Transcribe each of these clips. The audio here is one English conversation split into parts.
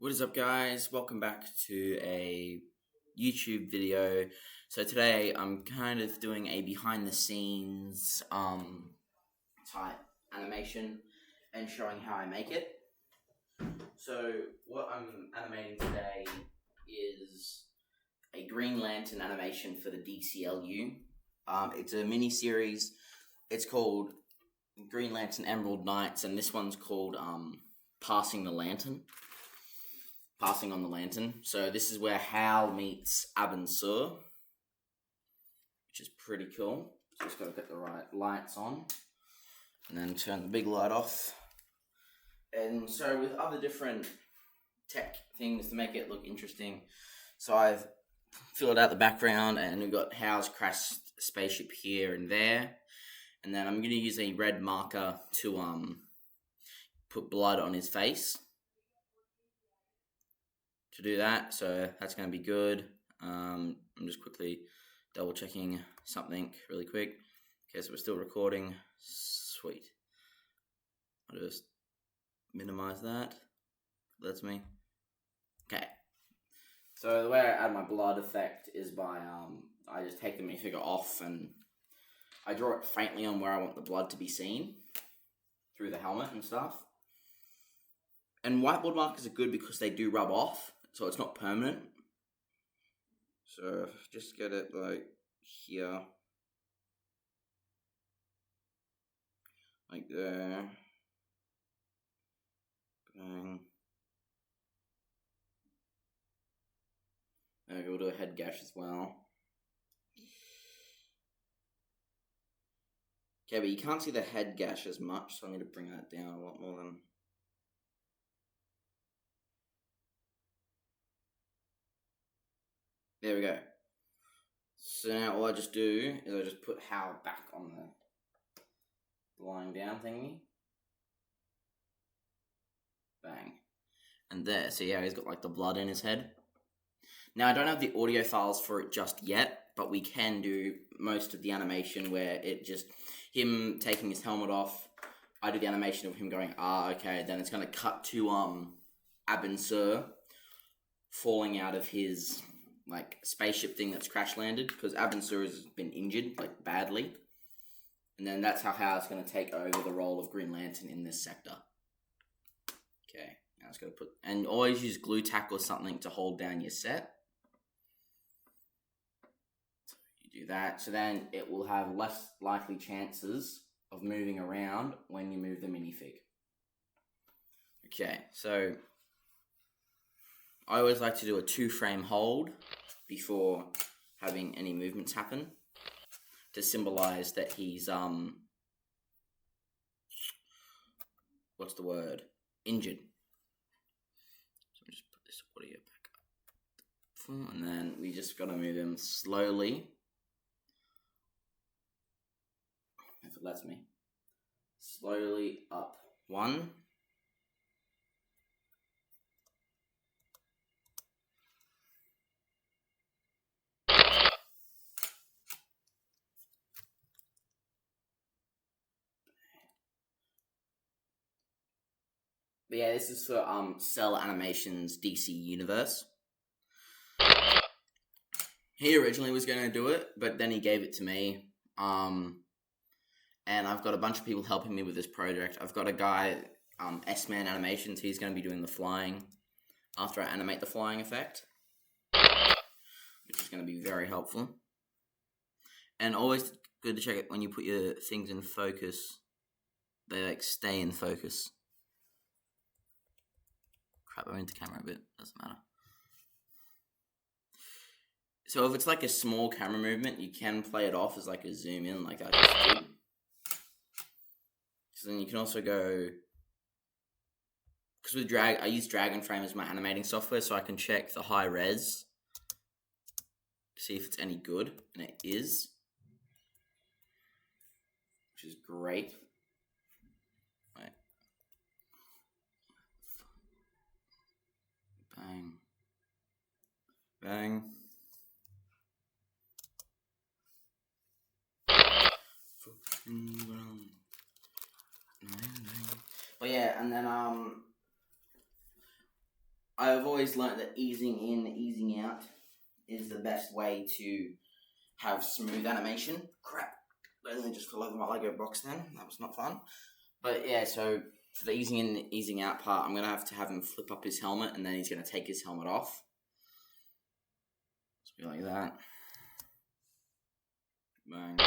What is up, guys? Welcome back to a YouTube video. So today I'm kind of doing a behind the scenes type animation and showing how I make it. So what I'm animating today is a Green Lantern animation for the DCLU. It's a mini series. It's called Green Lantern Emerald Knights, and this one's called Passing on the Lantern. So this is where Hal meets Abin Sur, which is pretty cool. Just got to get the right lights on and then turn the big light off. And so with other different tech things to make it look interesting, so I've filled out the background and we've got Hal's crashed spaceship here and there. And then I'm going to use a red marker to put blood on his face. To do that, so that's going to be good. I'm just quickly double checking something really quick. Okay, so we're still recording. Sweet. I'll just minimize that. That's me. Okay. So the way I add my blood effect is by I just take the minifigure off and I draw it faintly on where I want the blood to be seen through the helmet and stuff. And whiteboard markers are good because they do rub off. So it's not permanent. So just get it like here. Like there. Bang. Okay, we'll do a head gash as well. Okay, but you can't see the head gash as much, so I'm going to bring that down a lot more than... There we go. So now all I just do is I just put Hal back on the lying down thingy. Bang. And there, see how he's got like the blood in his head? Now I don't have the audio files for it just yet, but we can do most of the animation where it just, him taking his helmet off, I do the animation of him going, okay, then it's going to cut to Abin Sur falling out of his like spaceship thing that's crash landed, because Abin Sur has been injured like badly, and then that's how Hal's going to take over the role of Green Lantern in this sector. Okay, now it's going to put, and always use glue tack or something to hold down your set. So you do that, so then it will have less likely chances of moving around when you move the minifig. Okay, so I always like to do a 2-frame hold before having any movements happen to symbolize that he's what's the word? Injured. So just put this audio back up. And then we just gotta move him slowly. If it lets me. Slowly up. 1. But yeah, this is for Cell Animations DC Universe. He originally was going to do it, but then he gave it to me. And I've got a bunch of people helping me with this project. I've got a guy, S-Man Animations, he's going to be doing the flying after I animate the flying effect, which is going to be very helpful. And always good to check it when you put your things in focus, they like stay in focus. Crap, I went into camera a bit, doesn't matter. So if it's like a small camera movement, you can play it off as like a zoom in like I just did. So then you can also go, because with I use Dragon Frame as my animating software, so I can check the high res to see if it's any good, and it is, which is great. Right. Bang. Bang. But yeah, and then I've always learnt that easing in, easing out is the best way to have smooth animation. Crap. I only just fell over my Lego box then. That was not fun. But yeah, so for the easing in, easing out part, I'm going to have him flip up his helmet, and then he's going to take his helmet off. Just be like that. Bang.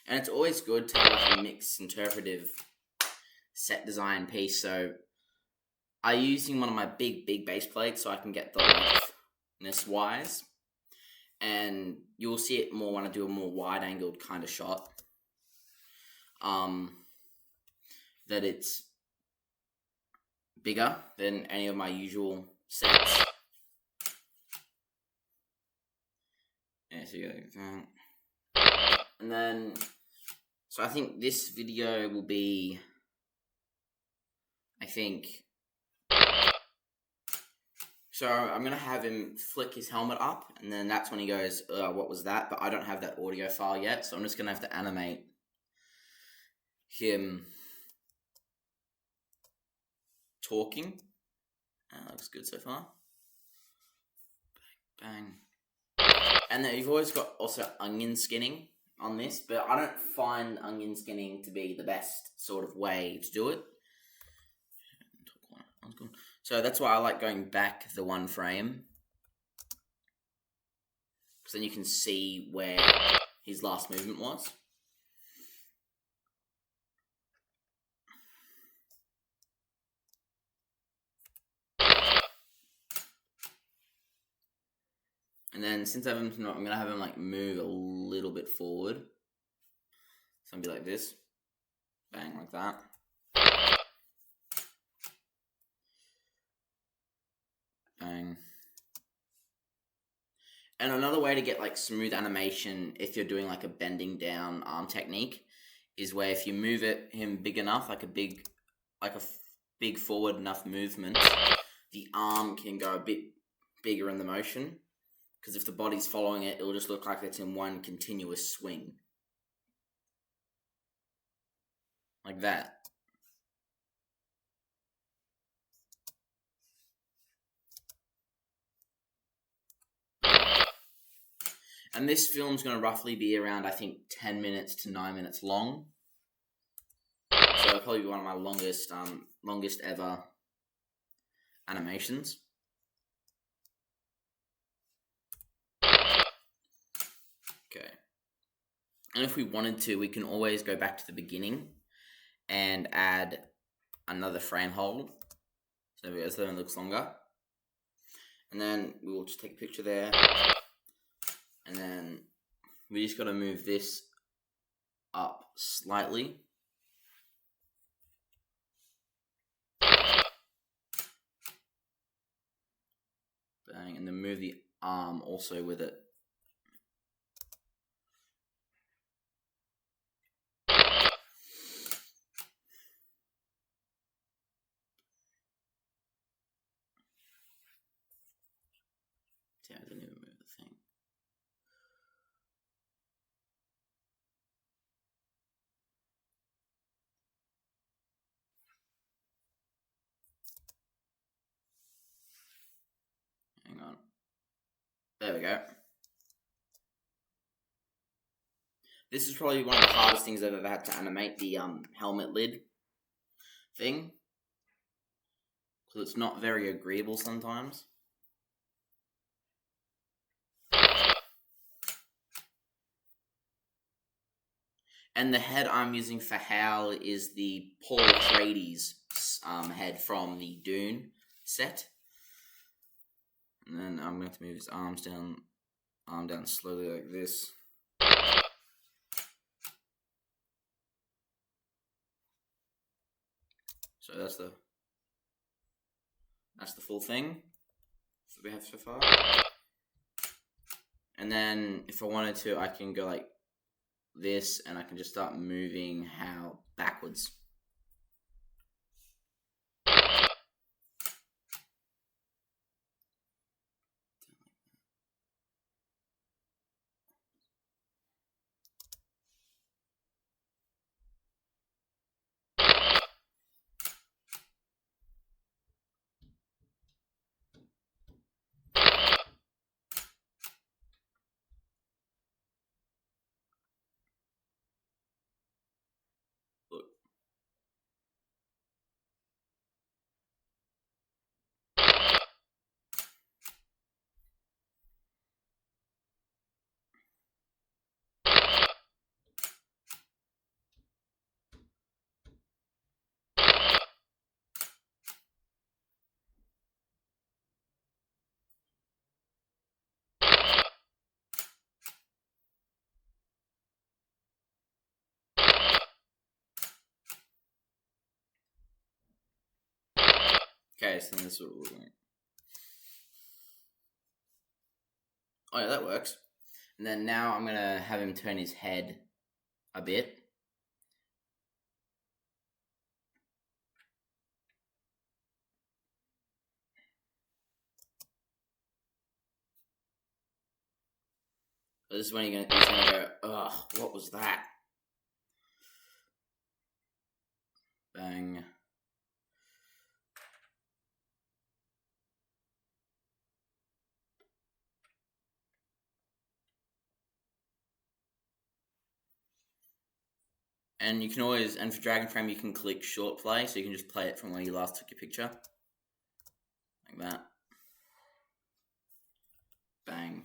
And it's always good to have like a mixed interpretive set design piece. So I'm using one of my big base plates so I can get the lengthness wise. And you'll see it more when I do a more wide angled kind of shot. That it's bigger than any of my usual sets. Yeah, so you go like that. And then, so I think this video will be, so I'm going to have him flick his helmet up, and then that's when he goes, what was that? But I don't have that audio file yet, so I'm just going to have to animate him talking. Looks good so far. Bang. And then you've always got also onion skinning on this, but I don't find onion skinning to be the best sort of way to do it. So that's why I like going back the one frame, because then you can see where his last movement was. And then since I'm going to have him like move a little bit forward. So I'm going to be like this. Bang, like that. Bang. And another way to get like smooth animation if you're doing like a bending down arm technique is where if you move him big enough, like a big forward enough movement, the arm can go a bit bigger in the motion. Because if the body's following it, it'll just look like it's in one continuous swing. Like that. And this film's going to roughly be around, I think, 10 minutes to 9 minutes long. So it'll probably be one of my longest ever animations. Okay. And if we wanted to, we can always go back to the beginning and add another frame hold. So then it looks longer. And then we will just take a picture there. And then we just got to move this up slightly. Bang, and then move the arm also with it. See, I didn't even move the thing. Hang on. There we go. This is probably one of the hardest things I've ever had to animate, the helmet lid thing. Because it's not very agreeable sometimes. And the head I'm using for Hal is the Paul Atreides head from the Dune set. And then I'm going to move his arm down slowly like this. So that's the full thing that we have so far. And then if I wanted to, I can go like this, and I can just start moving Hal backwards. Okay, so this is what we're doing. Oh yeah, that works. And then now I'm gonna have him turn his head a bit. So this is when he's gonna go, ugh, what was that? Bang. And you can always, and for Dragon Frame, you can click short play, so you can just play it from where you last took your picture. Like that. Bang.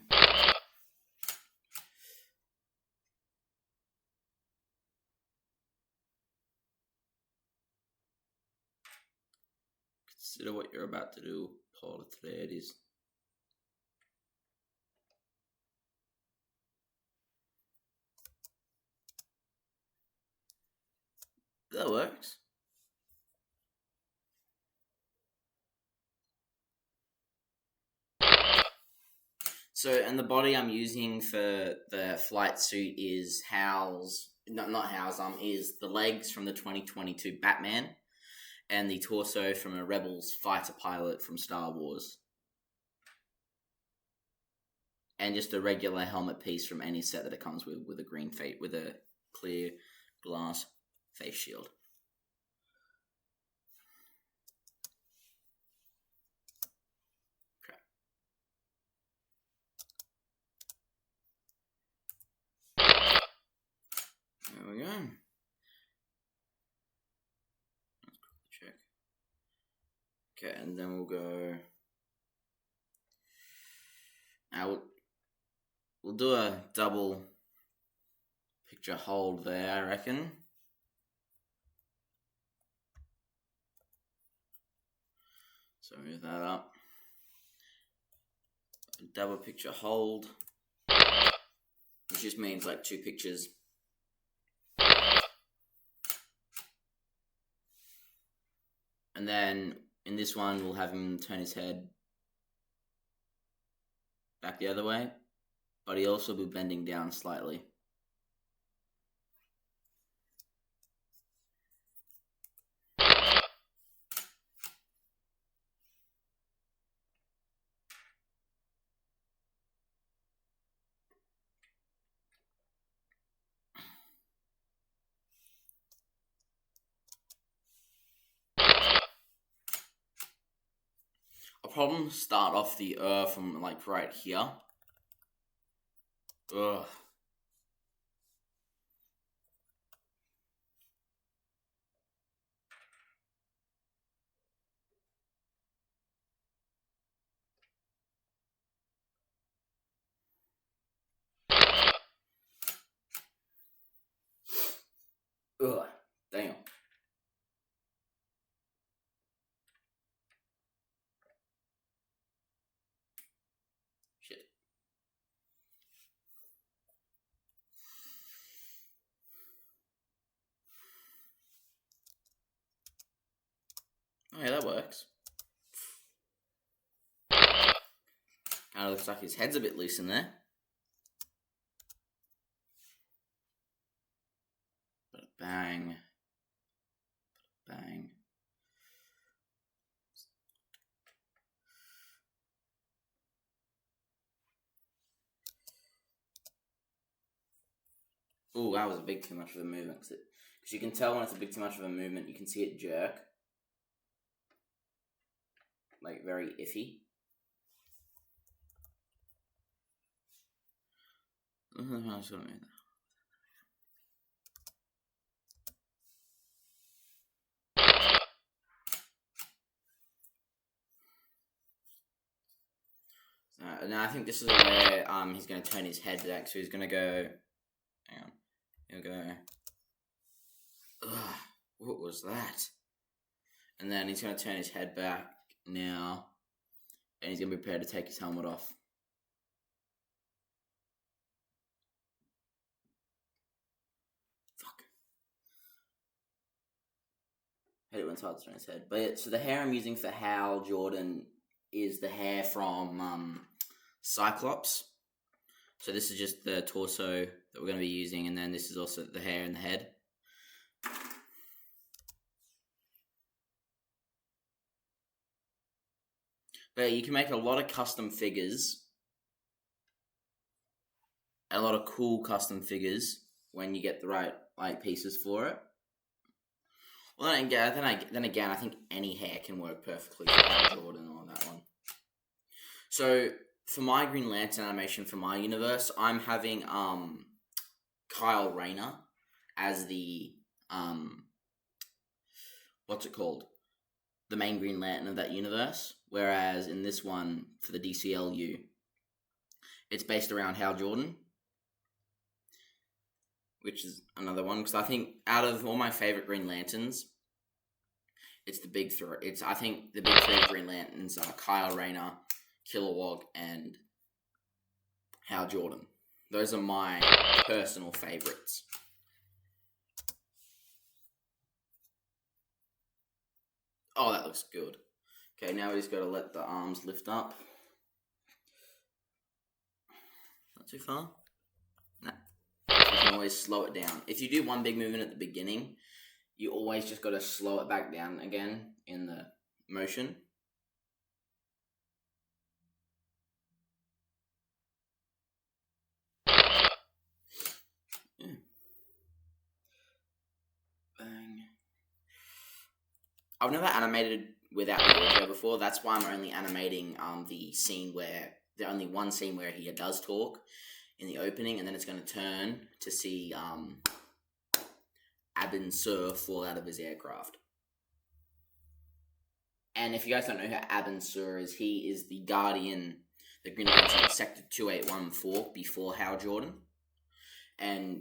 Consider what you're about to do. Pull the thread is. That works. So, and the body I'm using for the flight suit is Hal's, not Hal's, is the legs from the 2022 Batman and the torso from a Rebels fighter pilot from Star Wars. And just a regular helmet piece from any set that it comes with a green face, with a clear glass face shield. There we go. Let's quickly check. Okay, and then we'll go. Now we'll do a double picture hold there, I reckon. So move that up. Double picture hold, which just means like two pictures. And then in this one, we'll have him turn his head back the other way, but he'll also be bending down slightly. I'll probably start off the from like right here. Ugh. Ugh. Damn. Shit. Oh yeah, that works. Kind of looks like his head's a bit loose in there. Bang. Bang. Ooh, that was a bit too much of a movement. Because you can tell when it's a bit too much of a movement, you can see it jerk. Like, very iffy. Now I think this is where he's going to turn his head back, so he's going to go. Hang on, he'll go. Ugh, what was that? And then he's going to turn his head back now, and he's going to be prepared to take his helmet off. Fuck. hate it when it's hard on his head. But so the hair I'm using for Hal Jordan is the hair from Cyclops. So this is just the torso that we're going to be using, and then this is also the hair and the head. But you can make a lot of custom figures, a lot of cool custom figures when you get the right pieces for it. Well, then again, I think any hair can work perfectly for Hal Jordan on that one. So for my Green Lantern animation for my universe, I'm having Kyle Rayner as the what's it called? The main Green Lantern of that universe. Whereas in this one for the DCLU, it's based around Hal Jordan, which is another one because I think out of all my favorite Green Lanterns, it's the big three. I think the big three Green Lanterns are Kyle Rayner, Kilowog, and Hal Jordan. Those are my personal favorites. Oh, that looks good. Okay, now we just got to let the arms lift up. Not too far. No. You can always slow it down. If you do one big movement at the beginning, you always just got to slow it back down again in the motion. Yeah. Bang. I've never animated without the audio before. That's why I'm only animating the only one scene where he does talk in the opening, and then it's going to turn to see Abin Sur fall out of his aircraft. And if you guys don't know who Abin Sur is, he is the Guardian, the Green Lantern in Sector 2814 before Hal Jordan. And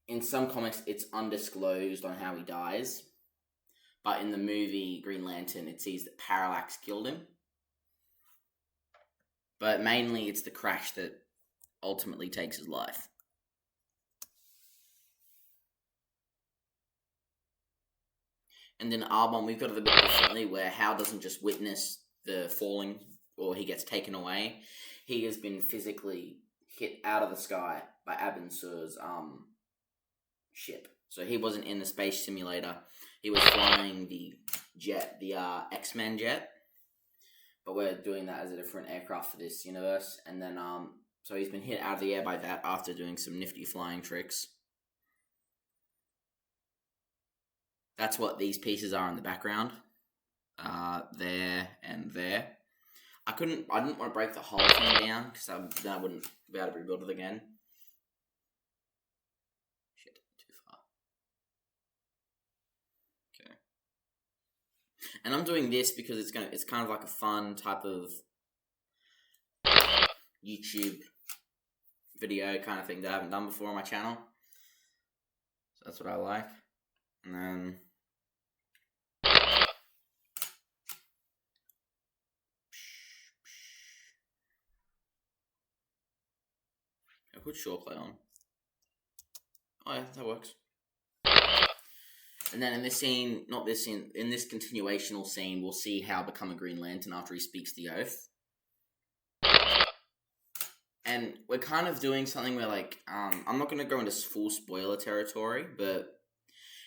in some comics, it's undisclosed on how he dies. But in the movie Green Lantern, it sees that Parallax killed him. But mainly, it's the crash that ultimately takes his life. And then Arbonne, we've got it a bit differently, where Hal doesn't just witness the falling, or he gets taken away. He has been physically hit out of the sky by Abin Sur's ship. So he wasn't in the space simulator. He was flying the jet, the X-Men jet. But we're doing that as a different aircraft for this universe. And then, so he's been hit out of the air by that after doing some nifty flying tricks. That's what these pieces are in the background. There and there. I didn't want to break the whole thing down because then I wouldn't be able to rebuild it again. Shit, too far. Okay. And I'm doing this because it's kind of like a fun type of YouTube video kind of thing that I haven't done before on my channel. So that's what I like. And then I put Shawclay on. Oh yeah, that works. And then in this scene, in this continuational scene, we'll see Hal become a Green Lantern after he speaks the oath. And we're kind of doing something where, like, I'm not going to go into full spoiler territory, but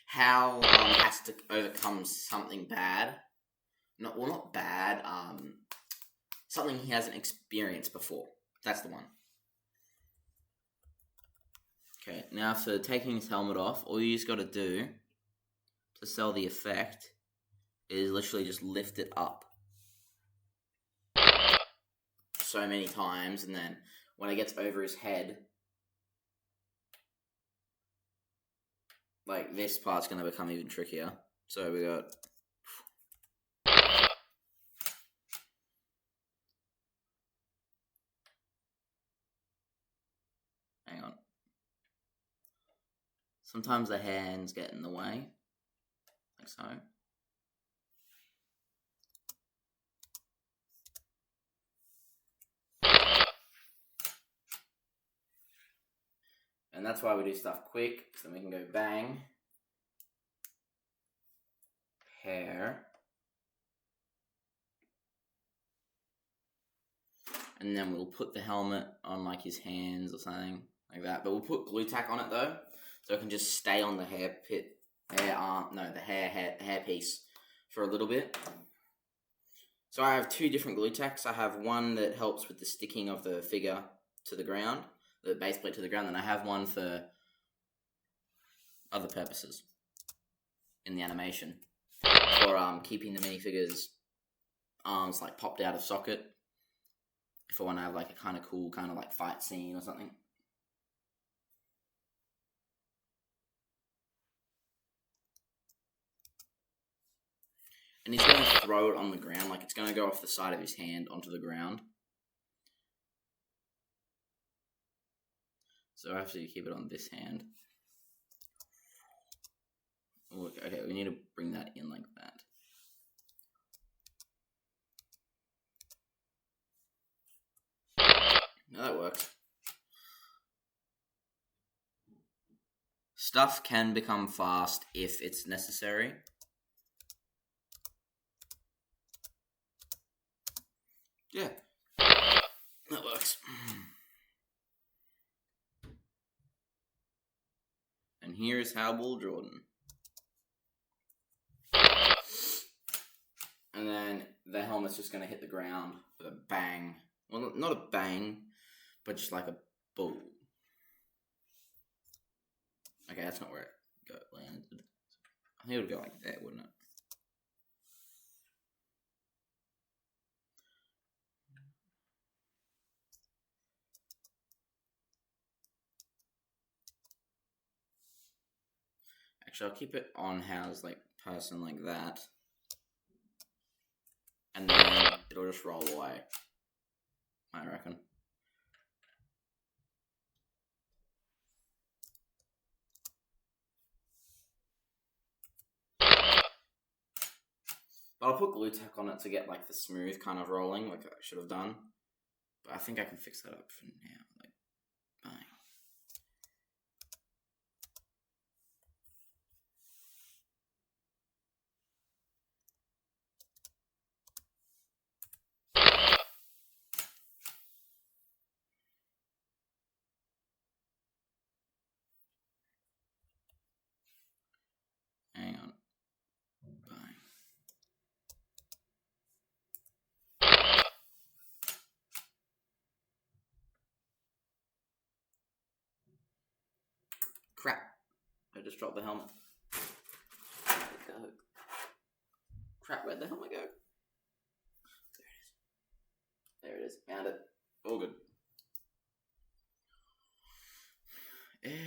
Hal has to overcome something bad. Not bad, something he hasn't experienced before. That's the one. Okay, now for taking his helmet off, all you just got to do to sell the effect is literally just lift it up so many times, and then when it gets over his head, like, this part's going to become even trickier. So we got... Hang on. Sometimes the hands get in the way, like so. And that's why we do stuff quick, so then we can go bang, hair. And then we'll put the helmet on like his hands or something like that. But we'll put glue tack on it though, so it can just stay on the hair piece for a little bit. So I have two different glue tacks. I have one that helps with the sticking of the figure to the ground, the base plate to the ground, and I have one for other purposes in the animation, for keeping the minifigure's arms like popped out of socket, if I want to have like a kind of cool kind of like fight scene or something. And he's going to throw it on the ground, like it's going to go off the side of his hand onto the ground. So I have to keep it on this hand. Okay, we need to bring that in like that. No, that works. Stuff can become fast if it's necessary. Yeah, that works. And here's Hal Jordan. And then the helmet's just going to hit the ground with a bang. Well, not a bang, but just like a boom. Okay, that's not where it landed. I think it would go like that, wouldn't it? Actually, I'll keep it on Hal's like person like that. And then it'll just roll away, I reckon. But I'll put glue tack on it to get like the smooth kind of rolling, like I should have done. But I think I can fix that up for now. Like, bang. Hang on. Bang. Crap. I just dropped the helmet. Where'd it go? Crap, where'd the helmet go? There it is. Found it. All good. Okay.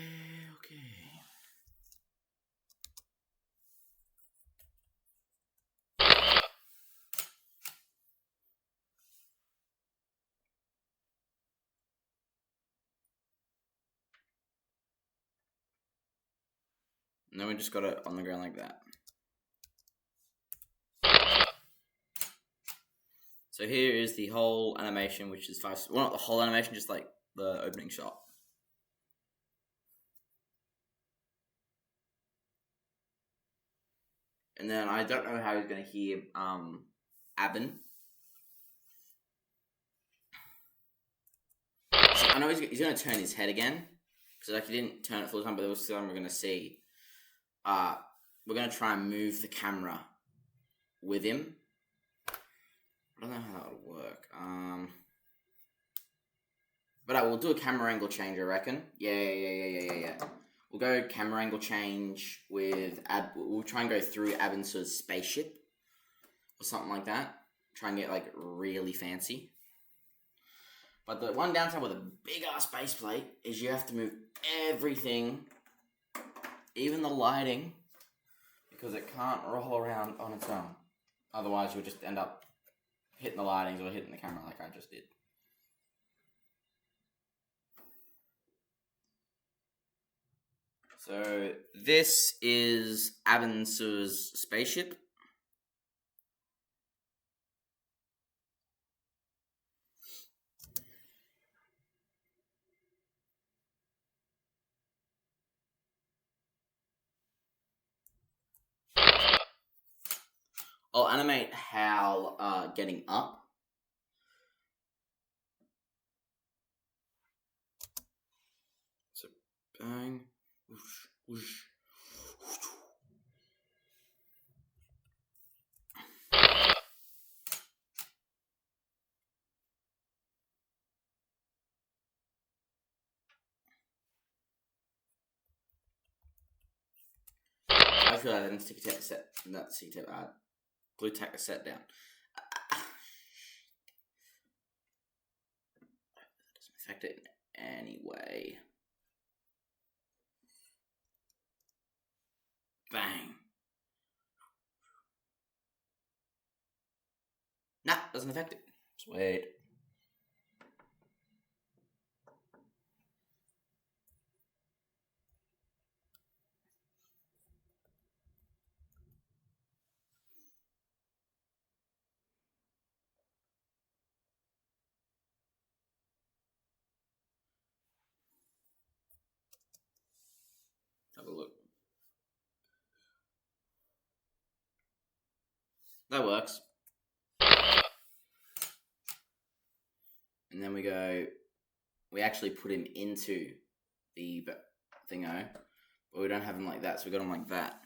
And then we just got it on the ground like that. So here is the whole animation, which is 5. Well, not the whole animation, just like the opening shot. And then I don't know how he's going to hear Abin. So I know he's going to turn his head again, because like he didn't turn it full time, but there was some we're going to see. We're going to try and move the camera with him. I don't know how that would work. But we'll do a camera angle change, I reckon. Yeah. We'll go camera angle change with we'll try and go through Abin's spaceship or something like that. Try and get like really fancy. But the one downside with a big ass base plate is you have to move everything, even the lighting, because it can't roll around on its own. Otherwise, you'll just end up hitting the lightings or hitting the camera like I just did. So this is Abin's spaceship. I'll animate Hal getting up. So, bang. Whoosh, whoosh. I feel like I didn't stick tape set. Not stick tape. Glue tack the set down. Doesn't affect it in any way. Bang. Nah, doesn't affect it. Sweet. Have a look. That works. And then we actually put him into the thingo, but we don't have him like that, so we got him like that.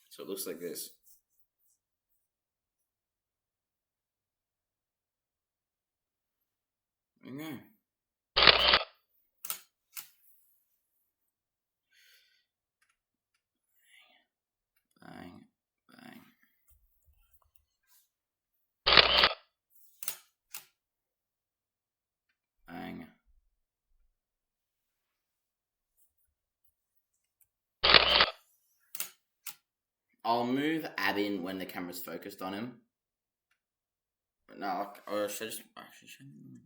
So it looks like this. There you go. Bang, bang. Bang. I'll move Abin when the camera's focused on him. No, or should I just actually show you?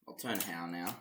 I'll turn Hal now.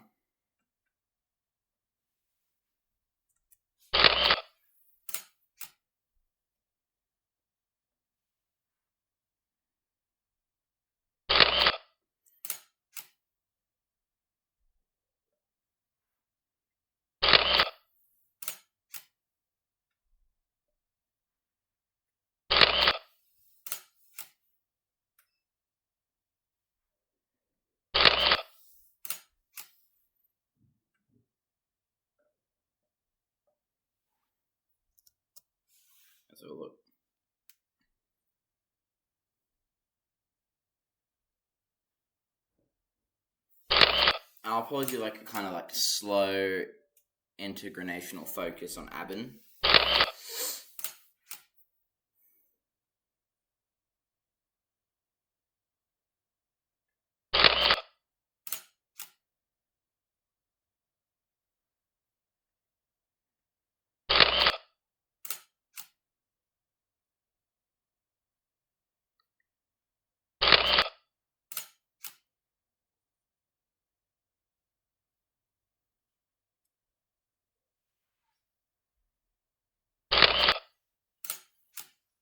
Let's have a look. I'll probably do like a kind of like slow integrational focus on Abin.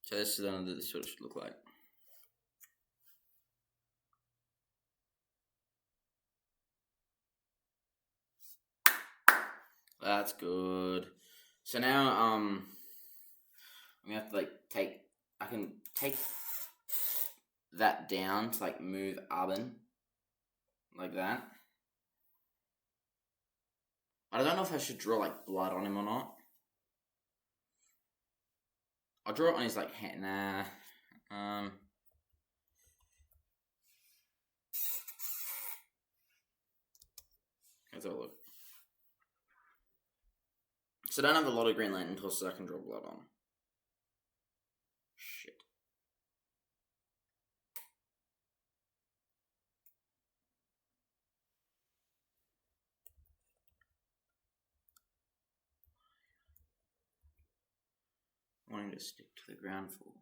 So this is what this should look like. That's good. So now I'm gonna have to like I can take that down to like move Abin like that. I don't know if I should draw like blood on him or not. I'll draw it on his like hand. Nah. Let's have a look. So I don't have a lot of Green Lantern tools I can draw blood on. Shit. Wanting to stick to the ground floor.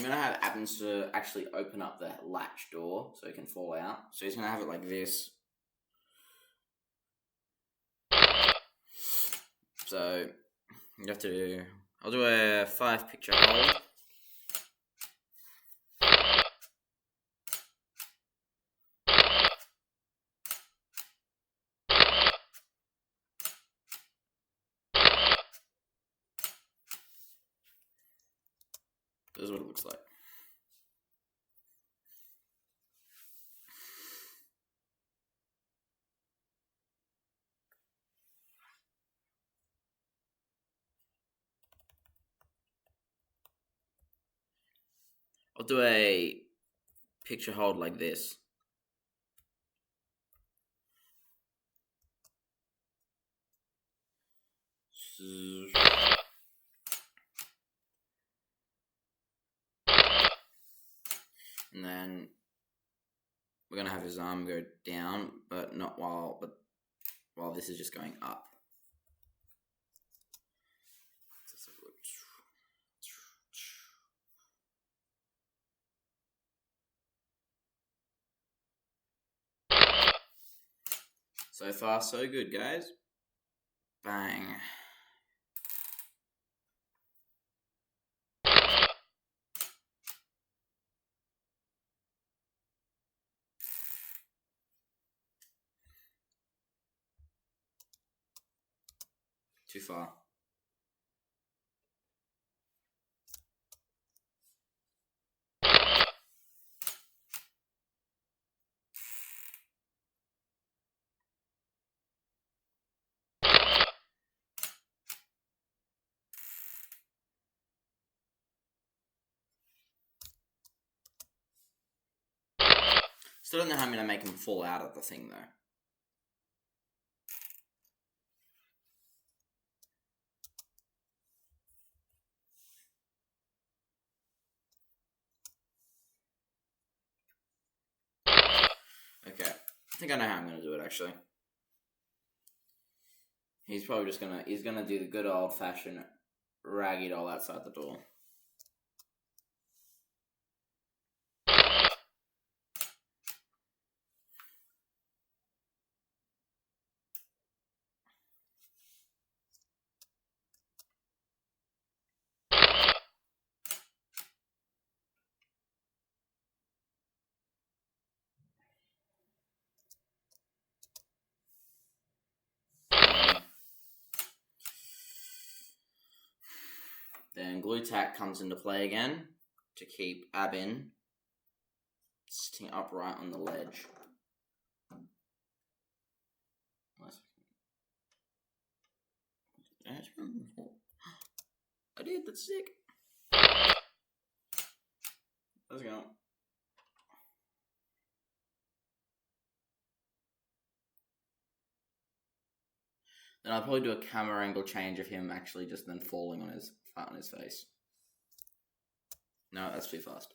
going to have Abins to actually open up the latch door so he can fall out. So he's going to have it like this. So you have to do... I'll do a 5 picture hold. This is what it looks like. I'll do a picture hold like this. And then we're gonna have his arm go down, but not while this is just going up. So far, so good, guys. Bang. Too far. Still don't know how I'm going to make him fall out of the thing, though. Okay. I think I know how I'm going to do it, actually. He's probably just going to... He's going to do the good old-fashioned raggy doll outside the door. Then glue tack comes into play again to keep Abin sitting upright on the ledge. I did, that's sick. Let's go. Then I'll probably do a camera angle change of him actually just then falling on his flat on his face. No, that's too fast.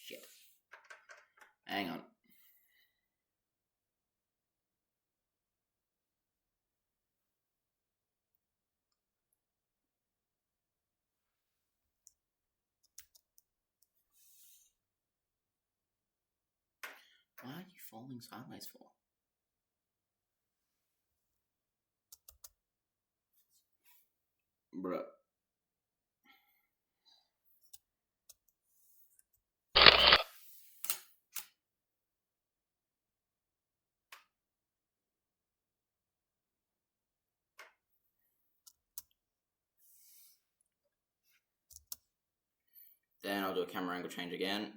Shit. Hang on. Why are you falling sideways for? Bruh. Then I'll do a camera angle change again.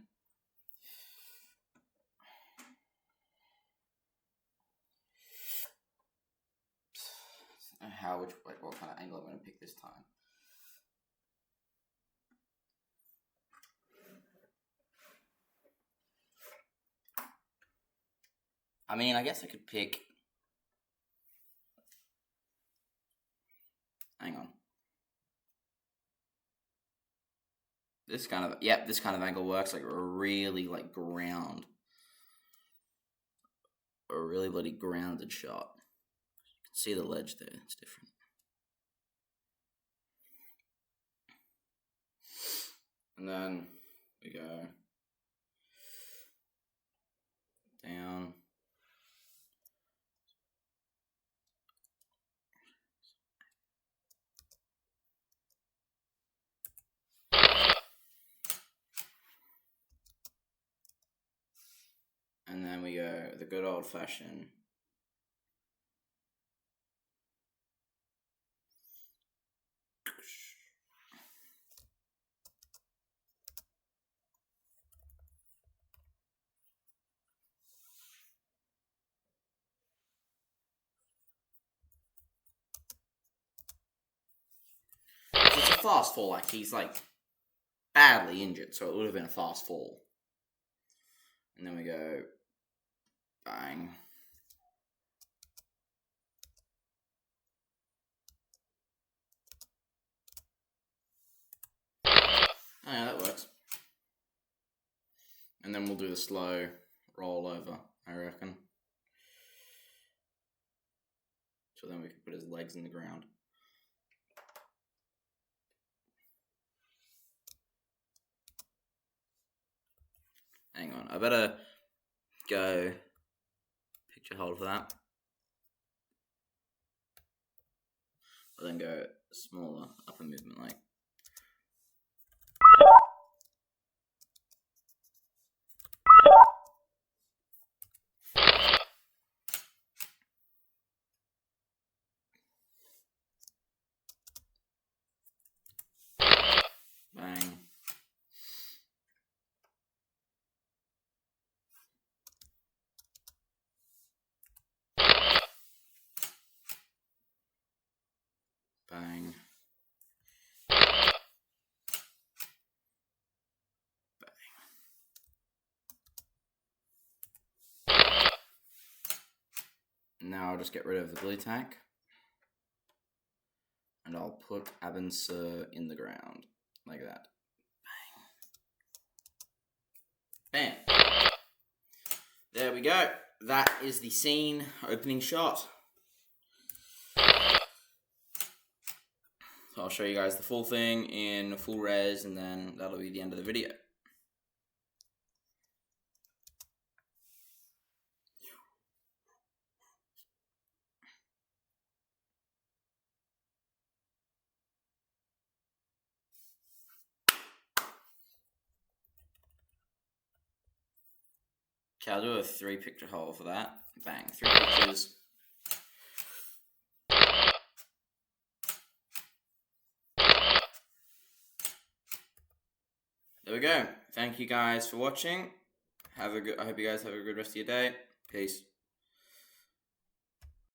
What kind of angle I'm going to pick this time. I mean, I guess I could pick... Hang on. this kind of angle works, like really like ground. A really bloody grounded shot. You can see the ledge there, it's different. And then we go down. And then we go the good old fashioned it's a fast fall, like he's like badly injured, so it would have been a fast fall. And then we go bang. Oh yeah, that works. And then we'll do the slow roll over, I reckon. So then we can put his legs in the ground. Hang on, I better go picture hold for that. But then go smaller upper movement like. Bang. Bang. Now I'll just get rid of the glue tack. And I'll put Abin Sur in the ground. Like that. Bang. Bam. There we go. That is the scene opening shot. So I'll show you guys the full thing in full res, and then that'll be the end of the video. Okay, I'll do a 3-picture hold for that. Bang, 3 pictures. There we go. Thank you guys for watching. I hope you guys have a good rest of your day. Peace.